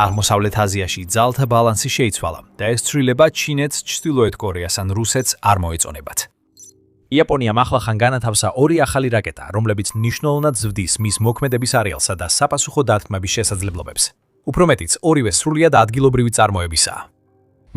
აღმოსავლეთ აზიაში ძალთა ბალანსი შეიცვალა და ეს ცვლილება ჩინეთს, ჩრდილოეთ კორეას ან რუსეთს არ მოეწონებათ. იაპონიამ ახლახან განათავსა ორი ახალი რაკეტა, რომლებიც მნიშვნელოვნად ზრდის მის მოქმედების არეალსა და საპასუხო დათმების შესაძლებლობებს. უფრო მეტიც, ორივე სრულიად ადგილობრივი წარმოებისაა.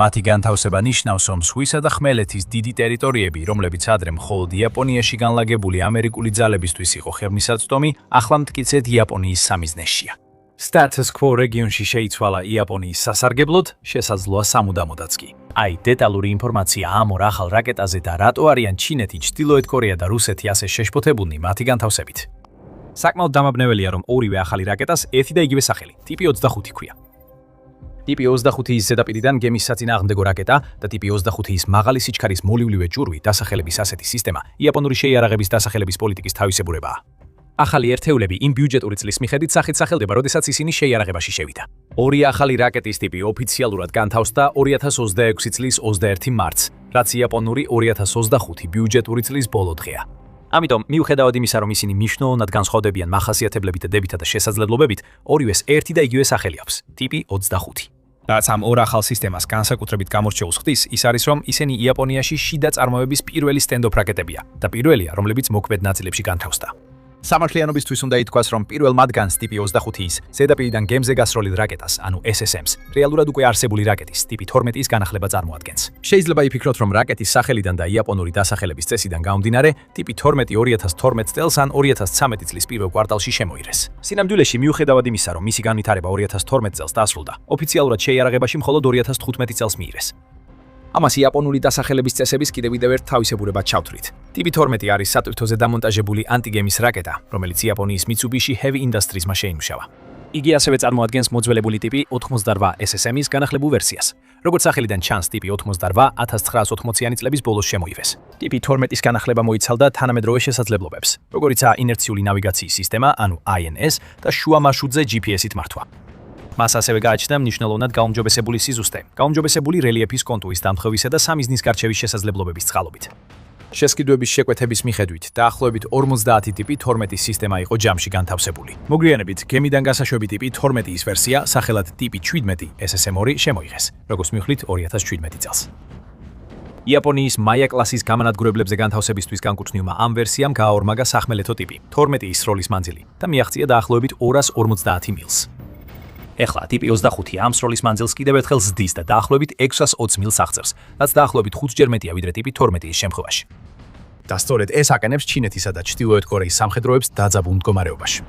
მათი განთავსება ნიშნავს, რომ ზღვისა და ხმელეთის დიდი ტერიტორიები, რომლებიც ადრე მხოლოდ იაპონიაში განლაგებული ამერიკული ძალებისთვის იყო ხელმისაწვდომი, ახლა მტკიცედ იაპონიის სამიზნეშია. Status quo რეგიონში შეიცვალა იაპონიის სასარგებლოდ, შესაძლოა სამუდამოდაც კი. Აი, დეტალური ინფორმაცია ამ ორ ახალ რაკეტაზე და რატო არიან ჩინეთი, ჩრდილოეთ კორეა და რუსეთი ასე შეშფოთებულნი მათი განთავსებით. საკმაოდ დამაბნეველია, რომ ორივე ახალი რაკეტას ერთი და იგივე სახელი, ტიპი 25 ჰქვია. ტიპი 25-ის ზედაპირიდან გემის საწინააღმდეგო რაკეტა და ტიპი 25-ის მაღალი სიჩქარის მოლივლიwe ჯურვი დასახელების ასეთი სისტემა იაპონური შეიარაღების დასახელების პოლიტიკის თავისებურებაა. ახალი ერთეულები იმ ბიუჯეტური წლის მიხედვით სახით სახელდება, როდესაც ისინი შეიარაღებაში შევიდა. ორი ახალი რაკეტის ტიპი ოფიციალურად განთავსდა 2026 წლის 21 მარტს, რაც იაპონური 2025 ბიუჯეტური წლის ბოლო დღეა. ამიტომ, მიუხედავად იმისა, რომ ისინი მნიშვნელოვნად განსხვავდებიან მახასიათებლებით და დებითა და შესაძლებლობებით, ორივეს ერთი და იგივე სახელი აქვს, ტიპი 25. რაც ამ ორ ახალ სისტემას განსაკუთრებით გამორჩეულს ხდის, ის არის, რომ ისინი იაპონიაში შიდა წარმოების პირველი სტენდოფ რაკეტებია და პირველია, რომლებიც მოქმედ ნაწილებში განთავსდა. სამართლიანობისთვის უნდა ითქვას, რომ პირველ მათგანს ტიპი 25-ის ზედაპირიდან გემზე გასროლილ რაკეტას, ანუ SSM-ს, რეალურად უკვე არსებული რაკეტის ტიპი 12-ის განახლება წარმოადგენს. შეიძლება იფიქროთ, რომ რაკეტის სახელიდან და იაპონური დასახელების წესიდან გამომდინარე, ტიპი 12 2012 წელს ან 2013 წლის პირველ კვარტალში შემოიღეს. სინამდვილეში, მიუხედავად იმისა, რომ მისი განვითარება 2012 წელს დასრულდა, ოფიციალურად შეიარაღებაში მხოლოდ 2015 წელს მიიღეს. ამას იაპონური დასახელების წესების კიდევ ერთ თავისებურებად ჩავთვლით. ტიპი 12 არის სატვირთოზე დამონტაჟებული ანტიგემის რაკეტა, რომელიც იაპონიის Mitsubishi Heavy Industries-მა შეიმუშავა. იგი ასევე წარმოადგენს მოძველებული ტიპი 88 SSM-ის განახლებულ ვერსიას. როგორც სახელიდან ჩანს, ტიპი 88 1980-იანი წლების ბოლოს შემოიღეს. ტიპი 12-ის განახლება მოიცავდა თანამედროვე შესაძლებლობებს, როგორიცაა ინერციული ნავიგაციის სისტემა, ანუ INS და შუა მარშრუტზე GPS-ით მართვა. მას ასევე გააჩნდა მნიშვნელოვნად გაუმჯობესებული სიზუსტე, გაუმჯობესებული რელიეფის კონტურის დამხევისა და სამიზნის გარჩევის შესაძლებლობების წყალობით. შესყიდვების შეკვეთების მიხედვით, დაახლოებით 50 ტიპი 12-ის სისტემა იყო ჯამში განთავსებული. მოგვიანებით, გემიდან გასაშვები ტიპი 12-ის ვერსია, სახელად ტიპი 17 SSM-2 შემოიღეს, როგორც მივხვდით 2017 წელს. იაპონიის მაია კლასის გამანადგურებლებზე განთავსებისთვის განკუთვნილმა ამ ვერსიამ გააორმაგა სახმელეთო ტიპი 12-ის სროლის მანძილი და მიაღწია დაახლოებით 250 მილს. ეხლა ტიპი 25 ამ სროლის მანძილს კიდევ ერთხელ ზრდის და დაახლოებით 620 მილს აღწევს, რაც დაახლოებით 5-ჯერ მეტია ვიდრე ტიპი 12-ის შემთხვევაში. და სწორედ ეს აყენებს ჩინეთისა და ჩრდილოეთ კორეის სამხედროებს დაძაბულ მდგომარეობაში.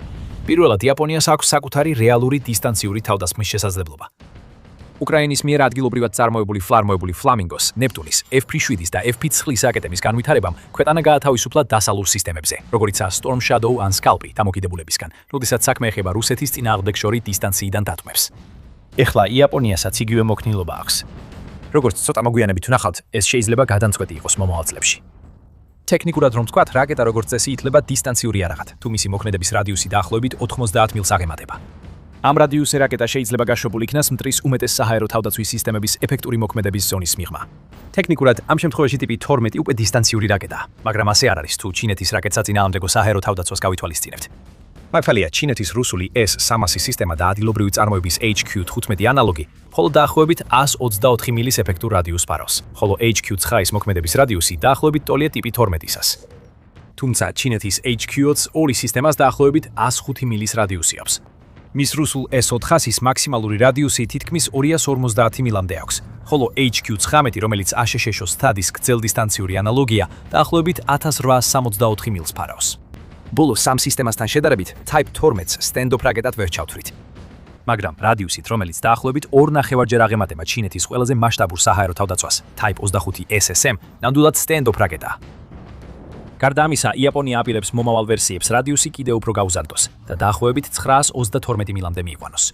პირველად იაპონიას აქვს საკუთარი რეალური დისტანციური თავდასხმის შესაძლებლობა. უკრაინის მიერ ადგილობრივად წარმოებული ფლარმოებული ფლამინგოს, ნეპტუნის, F-7-ის და F-9-ის რაკეტების განვითარებამ ქვეყანა გაათავისუფლა დასალურ სისტემებზე, როგორიცაა Storm Shadow ან Scalp დამოკიდებულებისგან, როდესაც საქმე ეხება რუსეთის წინააღმდეგშორი დისტანციიდან დათმებს. ეხლა იაპონიასაც იგივე მოქნილობა აქვს. როგორც ცოტა მოგვიანებით ვნახავთ, ეს შეიძლება გადამწყვეტი იყოს მომავალ წლებში. ტექნიკურად რომ ვთქვათ, რაკეტა როგორც წესი ითვლება დისტანციური იარაღად, თუ მისი მოქმედების რადიუსი დაახლოებით 90 მილს აღემატება. ამ რადიუსზე რაკეტა შეიძლება გაშვებულ იქნას მტრის უმეტეს საჰაერო თავდაცვის სისტემების ეფექტური მოქმედების ზონის მიღმა. ტექნიკურად ამ შემთხვევაში ტიპი 12 უკვე დისტანციური რაკეტაა, მაგრამ ასე არ არის თუ ჩინეთის რაკეტსაწინააღმდეგო საჰაერო თავდაცვას გავითვალისწინებთ. მაგალითად, ჩინეთის რუსული S-300 სისტემა და ადგილობრივი წარმოების HQ-15 ანალოგი მხოლოდ დაახლოებით 124 მილის ეფექტურ რადიუსს ფარავს, ხოლო HQ-9-ის მოქმედების რადიუსი დაახლოებით ტოლია ტიპი 12-ისას. თუმცა ჩინეთის HQ-20 ორი სისტემას დაახლოებით 105 მილის რადიუსი აქვს. მის რუსულ S-400-ის მაქსიმალური რადიუსი თითქმის 250 მილამდე აქვს, ხოლო HQ-19, რომელიც აშშ-ს სტადის გრძელდისტანციური ანალოგია, დაახლოებით 1864 მილს ფარავს. ბოლო სამ სისტემასთან შედარებით, Type 12-ს სტენდოფ რაკეტად ვერ ჩავთვლით. მაგრამ რადიუსით, რომელიც დაახლოებით 2.5-ჯერ აღემატება ჩინეთის ყველაზე მასშტაბურ საჰაერო თავდაცვას, Type 25 SSM, ნამდვილად სტენდოფ რაკეტაა. გარდა ამისა, იაპონია აპირებს მომავალ ვერსიებს რადიუსი კიდევ უფრო გაუზარდოს და დაახლოებით 922 მილამდე მიიყვანოს.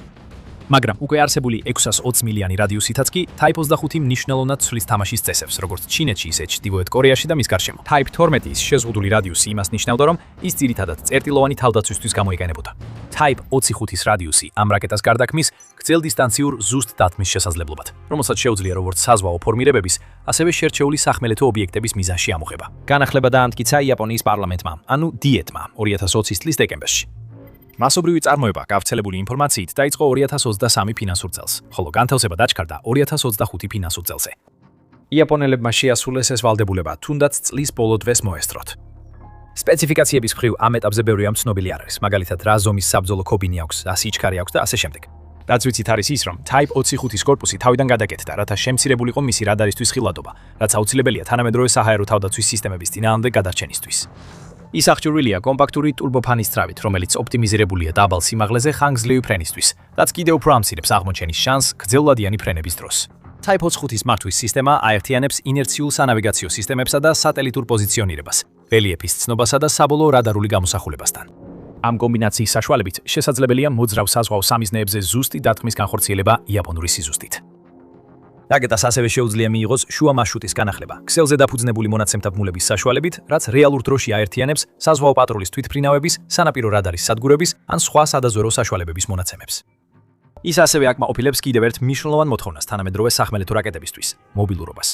მაგრამ უკვე არსებული 620 მილიანი რადიუსითაც კი Type 25 მნიშვნელოვნად ცვლის თამაშის წესებს, როგორც ჩინეთში, ისე ჩრდილოეთ კორეაში და მის გარშემო. Type 12-ის შეზღუდული რადიუსი იმას ნიშნავდა, რომ ის ძირითადად წერტილოვანი თავდაცვისთვის გამოიყენებოდა. Type 25-ის რადიუსი ამ რაკეტას გარდაქმნის გრძელდისტანციურ ზუსტ დათმის შესაძლებლობად, რომელსაც შეუძლია როგორც საზღვაო ფორმირებების, ასევე შერჩეული სახმელეთო ობიექტების მიზანში ამოღება. განახლება დაამტკიცა იაპონიის პარლამენტმა, ანუ დიეტმა 2020 წლის დეკემბერში. მასობრივი წარმოება გავრცელებული ინფორმაციით დაიწყო 2023 ფინანსურ წელს, ხოლო განთავსება დაჩქარდა 2025 ფინანსურ წელზე. იაპონელებმა შეასრულეს ეს ვალდებულება, თუნდაც წლის ბოლო დღეს მოესწროთ. სპეციფიკაციების მხრივ ამ ეტაპზე ბევრი ამ ცნობილი არ არის, მაგალითად რა ზომის საბრძოლო ქობინი აქვს, რა სიჩქარე აქვს და ასე შემდეგ. რაც ვიცით არის ის, რომ Type 25-ის корпуსი თავიდან გადაკეთდა, რათა შემცირებულიყო მისი რადარისთვის ხილვადობა, რაც აუცილებელია თანამედროვე საჰაერო თავდაცვის სისტემების წინააღმდეგ გადარჩენისთვის. ის აღჭურვილია კომპაქტური ტურბოფანის თრავით, რომელიც ოპტიმიზირებულია დაბალ სიმაღლეზე ხანგრძლივი ფრენისთვის, რაც კიდევ უფრო ამცირებს აღმოჩენის შანსს გრძელვადიანი ფრენების დროს. Type 25-ის მართვის სისტემა აერთიანებს ინერციულ სანავიგაციო სისტემებსა და სატელიტურ პოზიციონირებას, რელიეფის ცნობასა და საბოლოო რადარული გამოსახულებასთან. ამ კომბინაციის საშუალებით შესაძლებელია მოძრავ საზღვაო სამიზნეებზე ზუსტი დათქმის განხორციელება იაპონური სიზუსტით. რაკეტას ასევე შეუძლია მიიღოს შუა მარშრუტის განახლება, ქსელზე დაფუძნებული მონაცემთა ბმულების საშუალებით, რაც რეალურ დროში აერთიანებს საზღვაო პატრულის თვითმფრინავების, სანაპირო რადარის სადგურების ან სხვა სადაზვერო საშუალებების მონაცემებს. ის ასევე აკმაყოფილებს კიდევ ერთ მნიშვნელოვან მოთხოვნას თანამედროვე სახმელეთო რაკეტებისთვის მობილურობას.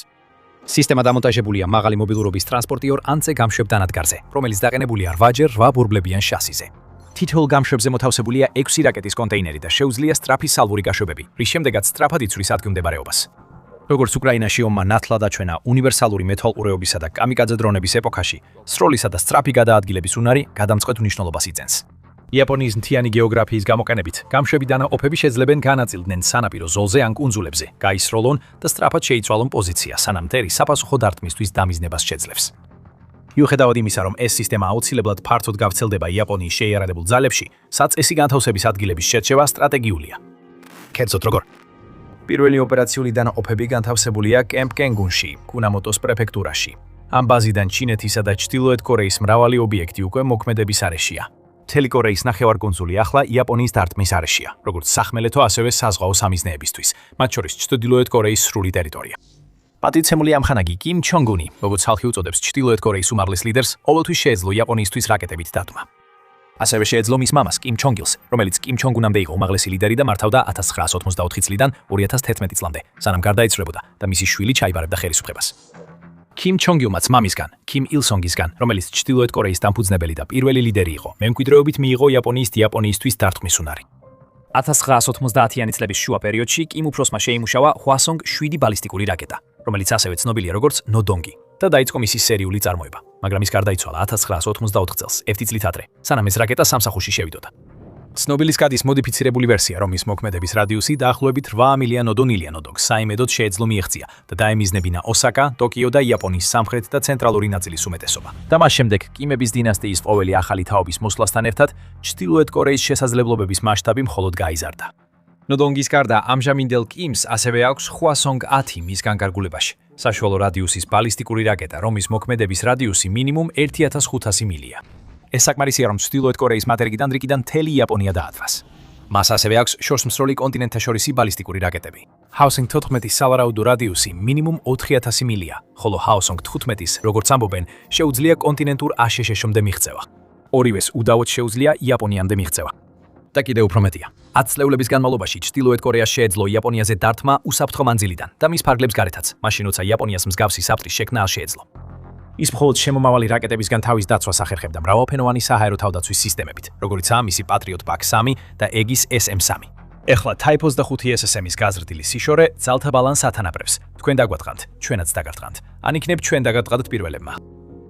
სისტემა დამონტაჟებულია მაღალი მობილურობის ტრანსპორტიორ ან C გამშვებ დანადგარზე, რომელიც დაყენებულია 8ჯერ 8 ბურბლებიან შასიზე. თითოეულ გამშვებზე მოთავსებულია 6 რაკეტის კონტეინერი და შეუძლია სწრაფი სალვური გაშვებები, რის შემდეგაც სწრაფად იცვლის ადგილმდებარეობას. როგორც უკრაინაში ომმა ნათლად აჩვენა უნივერსალური მეთვალყურეობისა და კამიკაძე დრონების ეპოქაში, სროლისა და სწრაფი გადაადგილების უნარი გადამწყვეტ მნიშვნელობას იძენს. იაპონიის მთიანი გეოგრაფიის გამოყენებით, გამშვები დანაყოფები შეძლებენ განაწილდნენ სანაპირო ზოლზე ან კუნძულებზე, გაისროლონ და სწრაფად შეიცვალონ პოზიცია, სანამ მტერი საფასუხო დარტყმისთვის დამიზნებას შეძლებს. მიუხედავად იმისა, რომ ეს სისტემა აუცილებლად ფართოდ გავრცელდება იაპონიის შეიარაღებულ ძალებში, საწესი განთავსების ადგილების შერჩევა სტრატეგიულია. კერძოდ როგორ? პირველი ოპერაციული დანაყოფები განთავსებულია კემპ კენგუნში, კუნამოტოს პრეფექტურაში. ამ ბაზიდან ჩინეთისა და ჩრდილოეთ კორეის მრავალი ობიექტი უკვე მოქმედების არეშია. მთელი კორეის ნახევარკუნძული ახლა იაპონიის დარტყმის არეშია, როგორც სახმელეთო, ასევე საზღვაო სამიზნეებისთვის, მათ შორის ჩრდილოეთ კორეის სრული ტერიტორია. პატივცემული ამხანაგი კიმ ჩონგუნი, როგორც ხალხი უწოდებს ჩრდილოეთ კორეის უმაღლეს ლიდერს, ყოველთვის შეეძლო იაპონიისთვის რაკეტებით დატმა. ასევე შეეძლო მის მამას კიმ ჩონგილს, რომელიც კიმ ჩონგუნამდე იყო უმაღლესი ლიდერი და მართავდა 1994 წლიდან 2011 წლამდე, სანამ გარდაიცვალებოდა და მისი შვილი ჩაიბარებდა ხელისუფლებას. კიმ ჩონგილმაც მამისგან, კიმ ილსონგისგან, რომელიც ჩრდილოეთ კორეის დამფუძნებელი და პირველი ლიდერი იყო, მემკვიდრეობით მიიღო იაპონიისთვის დარტყმის უნარი. 1990-იანი წლების შუა პერიოდში კიმ უფროსმა შეიმუშავა ჰვასონგ 7 ბალისტიკური რაკეტა, რომელიც ასევე ცნობილია როგორც ნოდონგი და დაიწყო მისი სერიული წარმოება, მაგრამ ის გარდაიცვალა 1994 წელს, 1 წლით ადრე, სანამ ეს რაკეტა სამსახურში შევიდოდა. ცნობილი სკადის მოდიფიცირებული ვერსია, რომლის მოქმედების რადიუსი დაახლოებით 8 მილიან ნოდონილია ნოდონგს საიმედოდ შეეძლო მიეღწია და დაემიზნებინა ოსაკა, ტოკიო და იაპონიის სამხრეთ და ცენტრალური ნაწილის უმეტესობა. და მას შემდეგ კიმების დინასტიის ყოველი ახალი თაობის მოსვლასთან ერთად ჩრდილოეთ კორეის შესაძლებლობების მასშტაბი მხოლოდ გაიზარდა. ნოდონგის გარდა ამჟამინდელ კიმს ასევე აქვს ჰვასონგ 10 მის განკარგულებაში, საშუალო რადიუსის ბალისტიკური რაკეტა, რომლის მოქმედების რადიუსი მინიმუმ 1500 მილია. ეს საკმარისია, რომ ჩრდილოეთ კორეის მატერიკიდან რიგიდან მთელი იაპონია დაათვას. მას ასევე აქვს შორსმსროლი კონტინენტთაშორისი ბალისტიკური რაკეტები. ჰაოსინგ 14-ის სავარაუდო რადიუსი მინიმუმ 4000 მილია, ხოლო ჰაოსინგ 15-ის, როგორც ამბობენ, შეუძლია კონტინენტურ აშშ-მდე მიღწევა. ორივეს უდავოდ შეუძლია იაპონიამდე მიღწევა. და კიდევ უფრო მეტია. 10 წლების განმავლობაში ჩრდილოეთ კორეას შეეძლო იაპონიაზე დარტყმა უსაფრთხო მანძილიდან და მის ფარგლებს გარეთაც, მაშინ როცა იაპონიას მსგავსი საფრთხის შექმნა არ შეეძლო. ის მხოლოდ შემომავალი რაკეტებისგან თავის დაცვას ახერხებდა მრავალფენოვანი საჰაერო თავდაცვის სისტემებით, როგორიცაა მისი პატრიოტ PAC-3 და ეგის SM-3. ეხლა Type 25 SSM-ის გაზრდილი სიშორე ძალთა ბალანსს ათანაბრებს. თქვენ დაგვატყანთ, ჩვენაც დაგარტყანთ. ან იქნებ ჩვენ დაგარტყადოთ პირველებმა.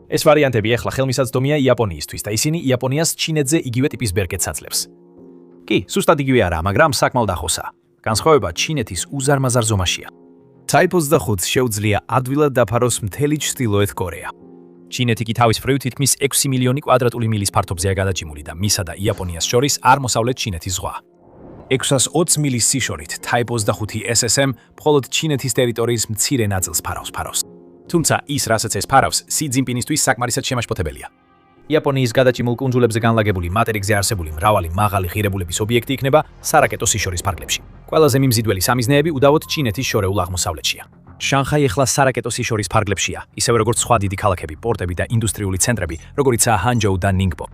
ეს ვარიანტები ეხლა ხელმისაწვდომია იაპონიისთვის და ისინი იაპონიას ჩინეთზე იგივე ტიპის ბერკეტს აძლევს. კი, სუსტად იგივე არა, მაგრამ საკმაოდ ახლოსაა. განსხვავება ჩინეთის უზარმაზარ ზომაშია. Type 25 შეუძლია ადვილად დაფაროს მთელი ჩრდილოეთ კორეა. ჩინეთი კი თავის მხრივ თითქმის 6 მილიონი კვადრატული მილის ფართობზეა გადაჭიმული და მისა და იაპონიას შორის აღმოსავლეთ ჩინეთის ზღვა. 620 მილის სიშორით Type 25 SSM მხოლოდ ჩინეთის ტერიტორიის მცირე ნაწილს ფარავს. თუმცა ის, რასაც ეს ფარავს, სი ძინპინისთვის საკმარისად შემაშფოთებელია. იაპონიის გადაჭიმულ კუნძულებზე განლაგებული მატერიკზე არსებული მრავალი მაღალი ღირებულების ობიექტი იქნება სარაკეტო სიშორის ფარგლებში. ყველაზე მიმზიდველი სამიზნეები უდავოდ ჩინეთის შორეულ აღმოსავლეთშია. შანხაი ეხლა სარაკეტო სიშორის ფარგლებშია, ისევე როგორც სხვა დიდი ქალაქები, პორტები და ინდუსტრიული ცენტრები, როგორიცაა ჰანჯოუ და ნინგბო.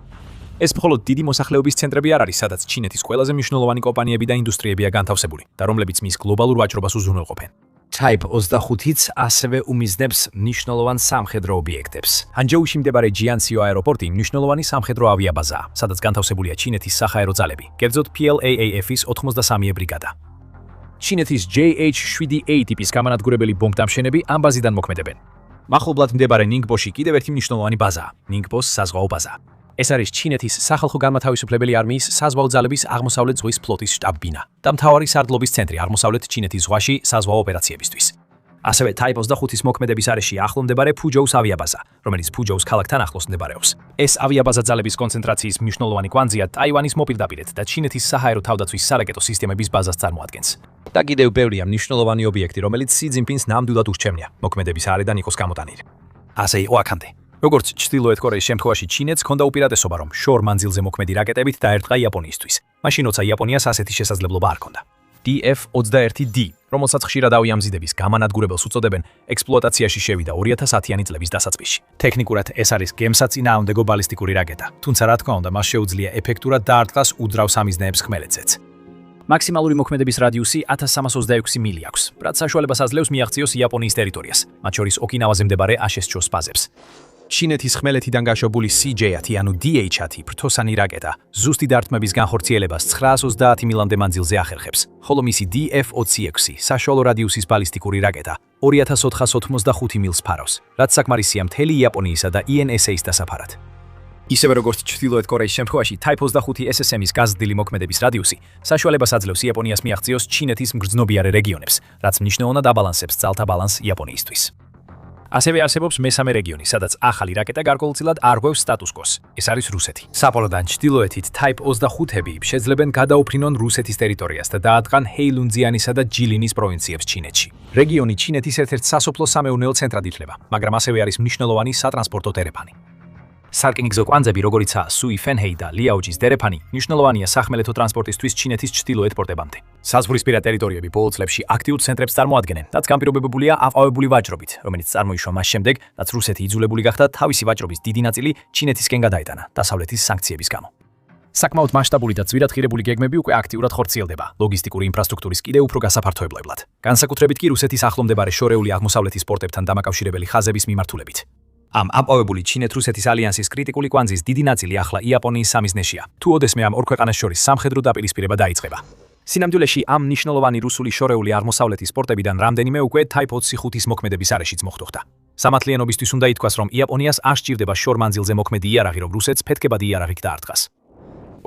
ეს მხოლოდ დიდი მოსახლეობის ცენტრები არ არის, სადაც ჩინეთის ყველაზე მნიშვნელოვანი კომპანიები და ინდუსტრიებია განთავსებული და რომლებიც მის გლობალურ ვაჭრობას უზრუნველყოფენ. Type 25-იც ასევე უმიზნებს მნიშვნელოვან სამხედრო ობიექტებს. ჰანჯოუში მდებარე ჯიანსიო აეროპორტი მნიშვნელოვანი სამხედრო ავიაბაზაა, სადაც განთავსებულია ჩინეთის სახაერო ძალები, კერძოდ PLAAF-ის 83-ე ბრიგადა. ჩინეთის JH-7A ტიპის გამანადგურებელი ბომბდამშენები ამ ბაზიდან მოქმედებენ. მახლობლად მდებარე ნინგბოში კიდევ ერთი მნიშვნელოვანი ბაზაა, ნინგბოს საზღვაო ბაზა. ეს არის ჩინეთის სახალხო განმათავისუფლებელი არმიის საზღვაო ძალების აღმოსავლეთ ზღვის ფლოტის შტაბ-ბინა და მთავარი სარდლობის ცენტრი აღმოსავლეთ ჩინეთის ზღვაში საზღვაო ოპერაციებისთვის. ასევე Type 25-ის მოქმედების არეში ახლო მდებარე ფუჯოუს ავიაბაზა, რომელიც ფუჯოუს ქალაქთან ახლოს მდებარეობს. ეს ავიაბაზა ძალების კონცენტრაციის მნიშვნელოვანი კვანძია ტაივანის მოპირდაპირედ და ჩინეთის საჰაერო თავდაცვის სარაკეტო სისტემების ბაზას წარმოადგენს. და კიდევ ბევრია მნიშვნელოვანი ობიექტი, რომელიც სი ძინპინს ნამდვილად ურჩევნია მოქმედების არიდან იყოს გამოტანილი. ასე იყო აქამდე. როგორც ჩრდილოეთ კორეის შემთხვევაში ჩინეთს ჰქონდა უპირატესობა, რომ შორ მანძილზე მოქმედი რაკეტებით დაერტყა იაპონიისთვის. მაშინ როცა იაპონიას ასეთი შესაძლებლობა არ ჰქონდა. DF-21D, რომელსაც ხშირად ავიამზიდების გამანადგურებელს უწოდებენ, ექსპლუატაციაში შევიდა 2010-იანი წლების დასაწყისში. ტექნიკურად ეს არის გემსაწინააღმდეგო ბალისტიკური რაკეტა, თუმცა რა თქმა უნდა, მას შეუძლია ეფექტურად დაარტყას უძრავ სამიზნეებს ხმელეთზეც. მაქსიმალური მოქმედების რადიუსი 1326 მილი აქვს, რაც საშუალებას აძლევს მიაღწიოს იაპონიის ტერიტორიას, მათ შორის ოკინავაზე მდებარე აშესჩოს ბაზებს. ჩინეთის ხმელეთიდან გაშვებული CJ-10 ანუ DH-10 ფრთოსანი რაკეტა ზუსტი დარტყმების განხორციელებას 930 მილამდე მანძილზე ახერხებს, ხოლო მისი DF-26 საშუალო რადიუსის ბალისტიკური რაკეტა 2485 მილს ფარავს, რაც საკმარისია მთელი იაპონიისა და INSA-ის დასაფარად. ისევე როგორც ჩრდილოეთ კორეის შემთხვევაში, Type 25 SSM-ის გაზრდილი მოქმედების რადიუსი საშუალებას აძლევს იაპონიას მიაღწიოს ჩინეთის მგრძნობიარე რეგიონებს, რაც მნიშვნელოვნად აბალანსებს ძალთა ბალანსს იაპონიისთვის. ასევე არსებობს მესამე რეგიონი, სადაც ახალი რაკეტა გარკვეულწილად არღვევს სტატუს-კვოს. ეს არის რუსეთი. საპოლოდან ჩრდილოეთით Type 25-ები შეძლებენ გადაუფრინონ რუსეთის ტერიტორიას და დაადგან ჰეილუნძიანისა და ჯილინის პროვინციებს ჩინეთში. რეგიონი ჩინეთის ერთ-ერთ სასოფლო-სამეურნეო ცენტრად ითვლება, მაგრამ ასევე არის მნიშვნელოვანი სატრანსპორტო დერეფანი. სარკინიგზო კვანძები, როგორიცაა სუი ფენჰეი და ლიაოჯის დერეფანი, მნიშვნელოვანია სახმელეთო ტრანსპორტისთვის ჩინეთის ჩრდილოეთ პორტებამდე. საზღვრისპირა ტერიტორიები ბოლო წლებში აქტიურ ცენტრებს წარმოადგენენ, რაც განპირობებულია ავყავებული ვაჭრობით, რომელიც წარმოიშვა მას შემდეგ, რაც რუსეთი იძულებული გახდა თავისი ვაჭრობის დიდი ნაწილი ჩინეთისკენ გადაეტანა დასავლეთის სანქციების გამო. საკმაოდ მასშტაბური და ძვირადღირებული გეგმები უკვე აქტიურად ხორციელდება ლოგისტიკური ინფრასტრუქტურის კიდევ უფრო გასაფართოებლებლად. განსაკუთრებით კი რუსეთის ახლო მდებარე შორეული აღმოსავლეთის პორტებთან დამაკავშირებელი ხაზების მიმართულებით. ამ აპოვებული ჩინეთ-რუსეთის ალიანსის კრიტიკული კვანძის დიდი ნაწილი ახლა იაპონიის სამიზნეშია. თუ ოდესმე ამ ორ ქვეყანას შორის სამხედრო დაპირისპირება დაიწყება. სინამდვილეში ამ მნიშვნელოვანი რუსული შორეული აღმოსავლეთის პორტებიდან რამდენიმე უკვე Type 25-ის მოქმედების არეშიც მოხდა. სამართლიანობისთვის უნდა ითქვას, რომ იაპონიას არ სჭირდება შორ მანძილზე მოქმედი იარაღი, რომ რუსეთს ფეთქებადი იარაღით დაარტყას.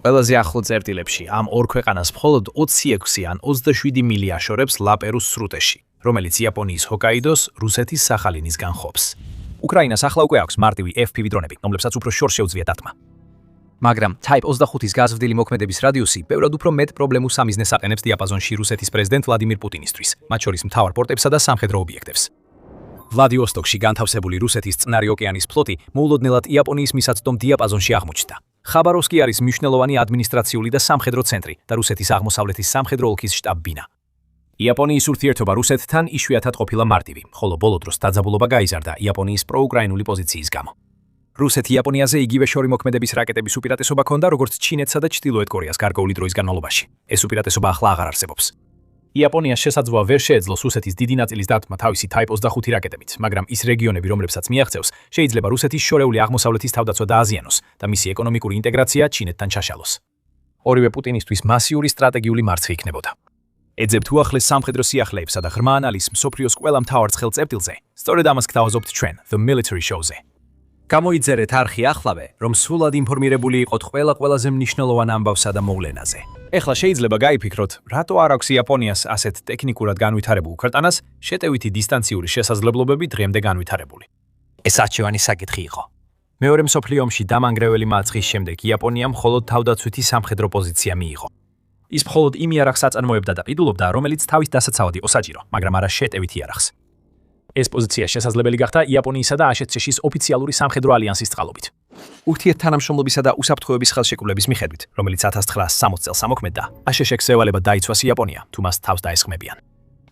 ყველაზე ახლო წერტილებში ამ ორ ქვეყანას მხოლოდ 26 ან 27 მილი აშორებს ლაპერუს სრუტეში, რომელიც იაპონიის ჰოკაიდოს რუსეთის სახალინისგან ხობს. უკრაინას ახლა უკვე აქვს მარტივი FPV დრონები, რომლებსაც უფრო შორს შეუძლია დათმა. მაგრამ Type 25-ის გაზრდილი მოქმედების რადიუსი ბევრად უფრო მეტ პრობლემურ სამიზნეს აყენებს დიაპაზონში რუსეთის პრეზიდენტ ვლადიმირ პუტინისთვის, მათ შორის მთავარ პორტებსა და სამხედრო ობიექტებს. ვლადივოსტოკში განთავსებული რუსეთის წყნარი ოკეანის ფლოტი მოულოდნელად იაპონიის მისაწვდომ დიაპაზონში აღმოჩნდა. ხაბაროვსკი არის მნიშვნელოვანი ადმინისტრაციული და სამხედრო ცენტრი და რუსეთის აღმოსავლეთის სამხედრო ოლქის შტაბ-ბინა. იაპონიის ურთიერთობა რუსეთთან იშვიათად ყოფილა მარტივი, ხოლო ბოლო დროს დაძაბულობა გაიზარდა იაპონიის პროუკრაინული პოზიციის გამო. რუსეთი იაპონიაზე იგივე შორი მოქმედების რაკეტების უპირატესობა ჰქონდა, როგორც ჩინეთსა და ჩრდილოეთ კორეას გარკვეული დროის განმავლობაში. ეს უპირატესობა ახლა აღარ არსებობს. იაპონიას შესაძლოა ვერ შეეძლოს რუსეთის დიდი ნაწილის დარტყმა თავისი Type 25 რაკეტებით, მაგრამ ის რეგიონები, რომლებსაც მიაღწევს, შეიძლება რუსეთის შორეული აღმოსავლეთის თავდაცვა დააზიანოს და მისი ეკონომიკური ინტეგრაცია ჩინეთთან ჩაშალოს. ორივე პუტინისთვის მასიური სტრატეგიული მარცხი იქნებოდა. ეძებთ უახლეს სამხედრო სიახლეებსა და ღრმა ანალიზს მსოფლიოს ყველა მთავარ ცხელ წერტილზე, სწორედ ამას გთავაზობთ ჩვენ, The Military Show-ზე. გამოიძერეთ არხი ახლავე, რომ სრულად ინფორმირებული იყოთ ყველაზე მნიშვნელოვან ამბავსა და მოვლენაზე. ეხლა შეიძლება გაიფიქროთ, რატო არ აქვს იაპონიას ასეთ ტექნიკურად განვითარებულ ქვეყანას შეტევითი დისტანციური შესაძლებლობები დღემდე განვითარებული. ეს არჩევანი საკითხი იყო. მეორე მსოფლიო ომში დამანგრეველი მარცხის შემდეგ იაპონიამ მხოლოდ თავდაცვითი სამხედრო პოზიცია მიიღო. ის მხოლოდ იმ იარაღს აწარმოებდა და პიდულობდა, რომელიც თავის დასაცავად იყო საჭირო, მაგრამ არა შეტევით იარაღს. ეს პოზიცია შესაძლებელი გახდა იაპონიისა და აშშ-ის ოფიციალური სამხედრო ალიანსის წყალობით. ურთიერთთანამშრომლობისა და უსაფრთხოების ხელშეკრულების მიხედვით, რომელიც 1960 წელს ამოქმედდა, აშშ-ს ევალება დაიცვას იაპონია, თუ მას თავს დაესხმებიან.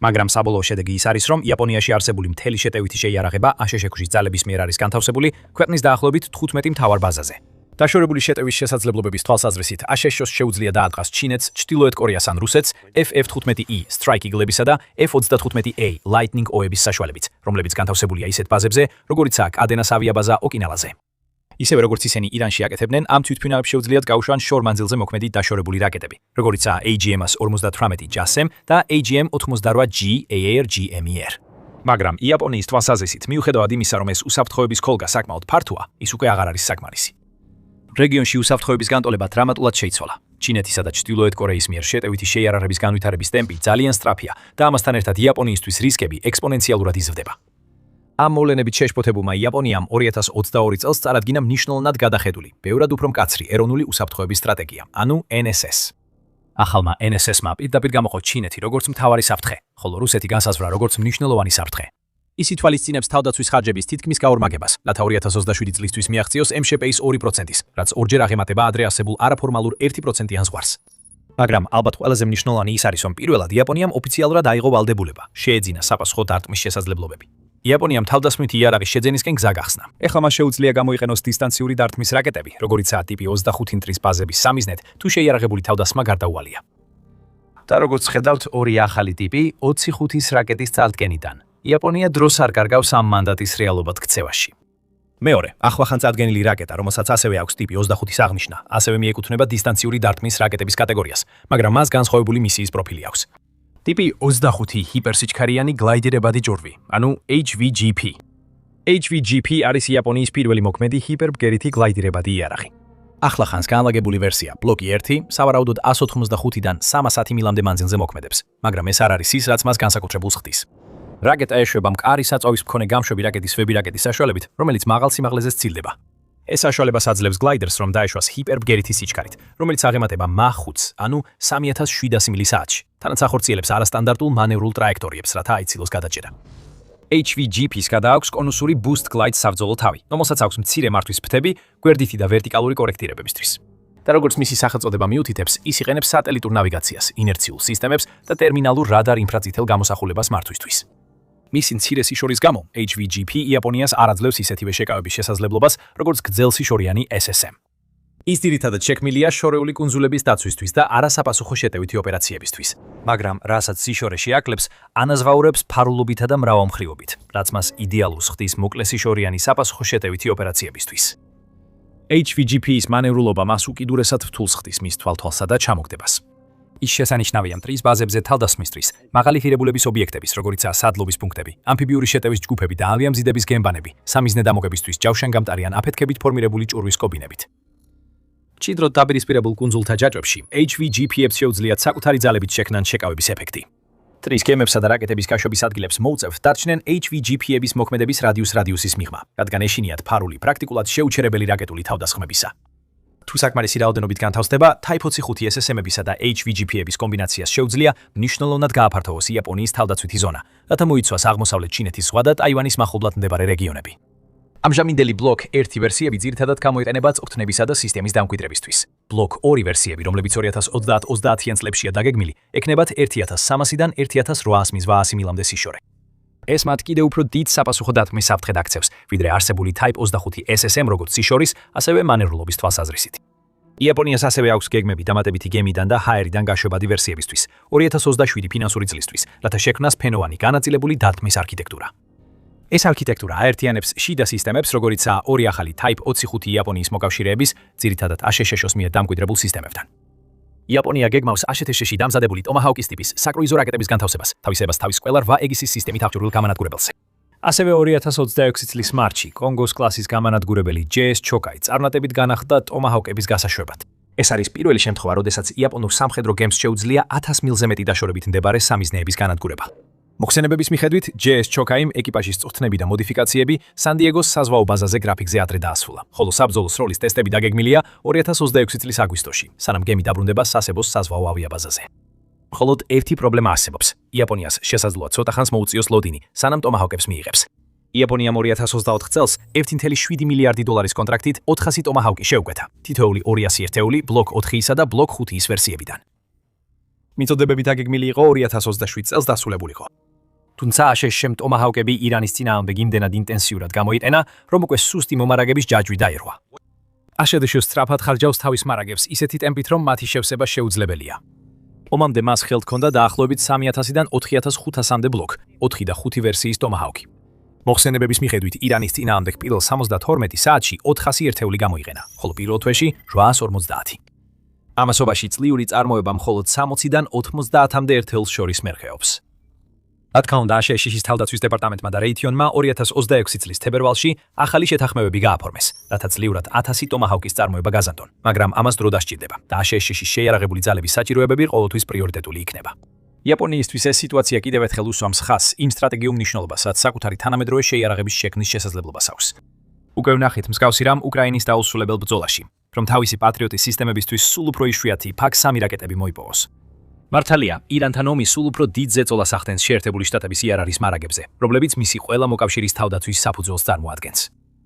მაგრამ საბოლოო შედეგი ის არის, რომ იაპონიაში არსებული მთელი შეტევითი შეიარაღება აშშ-ში ძალების მიერ არის განთავსებული ქვეყნის დაახლოებით 15 მთავარ ბაზაზე. დაშორებული შეტევის შესაძლებლობების თვალსაზრისით აშშ-ს შეუძლია დაადგას ჩინეთს, ჩრდილოეთ კორეას ან რუსეთს F-15E Strike Eagle-ებისა და F-35A Lightning O-ების საშუალებით, რომლებიც განთავსებულია ისეთ ბაზებზე, როგორიცაა კადენას ავიაბაზა ოკინავაზე. ისევე როგორც ისინი ირანში აკეთებდნენ, ამ თვითმფრინავებს შეუძლიათ გაუშვან შორ მანძილზე მოქმედი დაშორებული რაკეტები, როგორიცაა AGM-158 JASSM და AGM-88G AAR-GMER. მაგრამ იაპონიის თვალსაზრისით, მიუხედავად იმისა, რომ ეს უსაფრთხოების ქოლგა საკმაოდ ფართოა, ის უკვე აღარ არის საკმარისი. რეგიონში უსაფრთხოების განტოლება დრამატულად შეიცვალა. ჩინეთისა და ჩრდილოეთ კორეის მიერ შეტევითი შეიარაღების განვითარების ტემპი ძალიან სწრაფია და ამასთან ერთად იაპონიისთვის რისკები ექსპონენციალურად იზრდება. ამ მოვლენებით შეშფოთებულმა იაპონიამ 2022 წელს წარადგინა მნიშვნელოვნად გადახედული, ბევრად უფრო მკაცრი ეროვნული უსაფრთხოების სტრატეგია, ანუ NSS. ახალმა NSS-მა პირდაპირ გამოყო ჩინეთი როგორც მთავარი საფრთხე, ხოლო რუსეთი განსაზღვრა როგორც მნიშვნელოვანი საფრთხე. ის ითვალისწინებს თავდაცვის ხარჯების თითქმის გაორმაგებას, რათა 2027 წლისთვის მიაღწიოს MŠP-ის 2%-ის, რაც ორჯერ აღემატება ადრე არსებულ არაფორმალურ 1%-იან ზღვარს. მაგრამ ალბათ ყველაზე მნიშვნელოვანი ის არის, რომ პირველად იაპონიამ ოფიციალურად აიღო ვალდებულება, შეეძინა საპასუხო დარტყმის შესაძლებლობები. იაპონიამ თავდასხმითი იარაღის შეძენისკენ გზა გახსნა. ეხლა მას შეუძლია გამოიყენოს დისტანციური დარტყმის რაკეტები, როგორიცაა ტიპი 25 ნიტრის ბაზების სამიზნედ, თუ შეიარაღებული თავდასხმა გარდაუვალია. და როგორც ხედავთ, ორი ახალი ტიპი 25-ის რაკეტის წარდგენიდან. იაპონია დროს არ კარგავს ამ მანდატის რეალობად ქცევაში. მეორე, ახლახან წარდგენილი რაკეტა, რომელსაც ასევე აქვს ტიპი 25-ის აღნიშვნა, ასევე მიეკუთვნება დისტანციური დარტყმის რაკეტების კატეგორიას, მაგრამ მას განსხვავებული მისიის პროფილი აქვს. ტიპი 25 ჰიპერსიჩქარიანი გლაიდირებადი ჯორვი, ანუ HVGP. HVGP არის იაპონიის პირველი მოქმედი ჰიპერბგერითი გლაიდირებადი იარაღი. ახლახანს განლაგებული ვერსია ბლოკი 1 სავარაუდოდ 185-დან 310 მილამდე მანძილზე მოქმედებს, მაგრამ ეს არ არის ის, რაც მას განსაკუთრებულს ხდის. რაკეტა ეშვება მყარი საწვავის მქონე გამშვები რაკეტის ვები რაკეტის საშუალებით, რომელიც მაღალ სიმაღლეზე სცილდება. ეს საშუალებას აძლევს გლაიდერს, რომ დაეშვას ჰიპერბგერითი სიჩქარით, რომელიც აღემატება მach 5-ს, ანუ 3700 მილი საათში, თანაც ახორციელებს არასტანდარტულ მანევრულ ტრაექტორიებს, რათა აიცილოს გადაჭერა. HVGP-ს გადააქვს კონუსური boost glide საბრძოლო თავი, რომელსაც აქვს მცირე მართვის ფრთები, გვერდითი და ვერტიკალური კორექტირებებისთვის. და როგორც მისი სახელწოდება მიუთითებს, ის იყენებს სატელიტურ ნავიგაციას, ინერციულ სისტემებს და ტერმინალურ რადარ ინფრაწითელ გამოსახულებას მართვისთვის. მისი მცირე სიშორის გამო, HVGP იაპონიას არ აძლევს ისეთივე შეკავების შესაძლებლობას, როგორც გრძელსიშორიანი SSM. ის ძირითადად შექმნილია შორეული კუნძულების დაცვისთვის და არასაპასუხო შეტევითი ოპერაციებისთვის, მაგრამ რასაც სიშორეში აკლებს, ანაზღაურებს ფარულობითა და მრავალმხრივობით, რაც მას იდეალურს ხდის მოკლესიშორიანი საპასუხო შეტევითი ოპერაციებისთვის. HVGP-ის მანევრულობა მას უკიდურესად რთულს ხდის მის თვალთვალსა და ჩამოგდებას. ის შესანიშნავია მტრის ბაზებზე თავდასხმისთვის, მაღალი ღირებულების ობიექტების, როგორიცაა სადლობის პუნქტები, ამფიბიური შეტევის ჯგუფები და ალიამზიდების გემბანები, სამიზნე დამოკებისთვის ჯავშანგამტარი ან აფეთქებით ფორმირებული ჭურვის კობინებით. მჭიდროდ დაპირისპირებულ კუნძულთა ჯაჭვებში HVGP-ებს შეუძლიათ საკუთარი ძალებით შექმნან შეკავების ეფექტი. მტრის გემებსა და რაკეტების გაშვების ადგილებს მოუწევთ დარჩნენ HVGP-ების მოქმედების რადიუსის მიღმა, რადგან ეშინიათ ფარული, პრაქტიკულად შეუჩერებელი რაკეტული თავდასხმებისა. თუ საკმარისი რაოდენობით განთავსდება, Type 25 SSM-ებისა და HVGP-ების კომბინაციას შეუძლია მნიშვნელოვნად გააფართოვოს იაპონიის თავდაცვითი ზონა, რათა მოიცვას აღმოსავლეთ ჩინეთის ზღვა და ტაივანის მახლობლად მდებარე რეგიონები. ამჟამინდელი ბლოკ 1 ვერსიები ძირითადად გამოიყენება წვრთნებისა და სისტემის დამკვიდრებისთვის. ბლოკ 2 ვერსიები, რომლებიც 2030-30-იან წლებშია დაგეგმილი, ექნებათ 1300-დან 1800 მილამდე სიშორე. ეს მათ კიდევ უფრო დიდ საპასუხო დარტყმის საფრთხედ აქცევს, ვიდრე არსებული Type 25 SSM როგორც სიშორის, ასევე მანევრულობის თვალსაზრისით. იაპონიას ასევე აქვს გეგმები დამატებითი გემიდან და ჰაერიდან გაშვებადი ვერსიებისთვის 2027 ფინანსური წლისთვის, რათა შექმნას ფენოვანი განაწილებული დარტყმის არქიტექტურა. ეს არქიტექტურა აერთიანებს შიდა სისტემებს, როგორიცაა ორი ახალი Type 25 იაპონიის მოკავშირეების, ძირითადად აშშ-ს მიერ დამკვიდრებულ სისტემებთან. იაპონია გეგმავს აშშ-ში დამზადებული ტომაჰაუკის ტიპის საკრუიზო რაკეტების განთავსებას, თავისებას თავის ყველა 8 ეგისის სისტემით აღჭურვილ გამანადგურებელზე. ასევე 2026 წლის მარტში კონგოს კლასის გამანადგურებელი JS Chokai წარმატებით განახლდა ტომაჰაუკების გასაშვებად. ეს არის პირველი შემთხვევა, როდესაც იაპონურ სამხედრო გემს შეუძლია 1000 მილზე მეტი დაშორებით მდებარე სამიზნეების განადგურება. მოხსენებების მიხედვით, JS Chokai-მ ეკიპაჟის წვრთნები და მოდიფიკაციები სან-დიეგოს საზღვაო ბაზაზე გრაფიკზე ადრე დაასრულა, ხოლო საბრძოლო სროლის ტესტები დაგეგმილია 2026 წლის აგვისტოში, სანამ გემი დაბრუნდება სასებოს საზღვაო ავიაბაზაზე. მხოლოდ ერთი პრობლემა არსებობს. იაპონიას შესაძლოა ცოტა ხანს მოუწიოს ლოდინი, სანამ ტომაჰაუკებს მიიღებს. იაპონიამ 2024 წელს 1.7 მილიარდი დოლარის კონტრაქტით 400 ტომაჰაუკი შეუკვეთა, თითოეული 200 ერთეული ბლოკ 4-ისა და ბლოკ 5-ის ვერსიებიდან. მიწოდებები დაგეგმილი იყო 2027 წელს დასრულებულიყო. თუმცა აშშ-მ ტომაჰაუკები ირანის წინააღმდეგ იმდენად ინტენსიურად გამოიყენა, რომ უკვე სუსტი მომარაგების ჯაჭვი დაირღვა. აშედშო სწრაფად ხარჯავს თავის მარაგებს ისეთი ტემპით, რომ მათი შევსება შეუძლებელია. ომამდე მას ხელთ ჰქონდა დაახლოებით 3000-დან 4500-მდე ბლოკ, 4 და 5 ვერსიის ტომაჰავკი. მოხსენებების მიხედვით ირანის წინააღმდეგ პირველ 72 საათში 400 ერთეული გამოიყენა, ხოლო პირველ თვეში 850. ამასობაში წლიური წარმოება მხოლოდ 60-დან 90-მდე ერთეულს შორის მერხეობს. რა თქმა უნდა, აშშ-ის თავდაცვის დეპარტამენტმა და რეითიონმა 2026 წლის თებერვალში ახალი შეთანხმებები გააფორმეს, რათა წლიურად 1000 ტომაჰავკის წარმოება გაზარდონ, მაგრამ ამას დრო დასჭირდება და აშშ-ის შეიარაღებული ძალების საჭიროებები ყოველთვის პრიორიტეტული იქნება. იაპონიისთვის ეს სიტუაცია კიდევ ერთხელ უსვამს ხაზს იმ სტრატეგიულ მნიშვნელობას, რაც საკუთარი თანამედროვე შეიარაღების შექმნის შესაძლებლობას აქვს. უკვე ვნახეთ მსგავსი რამ უკრაინის დაუსრულებელ ბრძოლაში, რომ თავისი პატრიოტის სისტემებისთვის სულ უფრო იშვიათი ფაქ-3 რაკეტები მოიპოვოს. მართალია, ირანთან ომი სულ უფრო დიდ ზეწოლას ახდენს შეერთებული შტატების იარაღის მარაგებზე, რომლებიც მისი ყველა მოკავშირის თავდაცვის საფუძველს წარმოადგენს.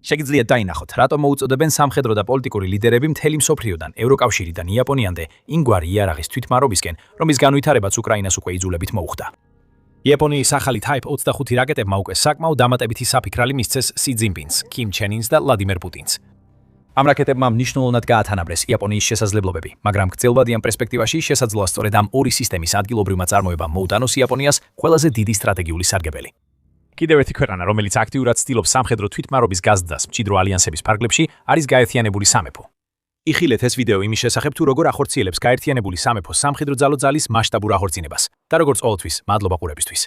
შეგიძლიათ დაინახოთ, რატომ მოუწოდებენ სამხედრო და პოლიტიკური ლიდერები მთელი მსოფლიოდან, ევროკავშირიდან იაპონიამდე იმგვარი იარაღის თვითმფრობისკენ, რომის განვითარებაც უკრაინას უკვე იძულებით მოუხდა. იაპონიის ახალი Type 25 რაკეტებმა უკვე საკმაოდ დამატებითი საფიქრალი მისცეს სი ძინპინს, კიმ ჩენ ინს და ვლადიმერ პუტინს. ამ რაკეტებმა მნიშვნელოვნად გაათანაბრეს იაპონიის შესაძლებლობები, მაგრამ გრძელვადიან პერსპექტივაში შესაძლოა სწორედ ამ ორი სისტემის ადგილობრივმა წარმოებამ მოუტანოს იაპონიას ყველაზე დიდი სტრატეგიული სარგებელი. კიდევ ერთი ქვეყანა, რომელიც აქტიურად ცდილობს სამხედრო თვითმფრობის გაზრდას მჭიდრო ალიანსების ფარგლებში, არის გაერთიანებული სამეფო. იხილეთ ეს ვიდეო იმის შესახებ, თუ როგორ ახორციელებს გაერთიანებული სამეფო სამხედრო ძალო ძალის მასშტაბურ ახორციელებას და როგორც ყოველთვის, მადლობა ყურებისთვის.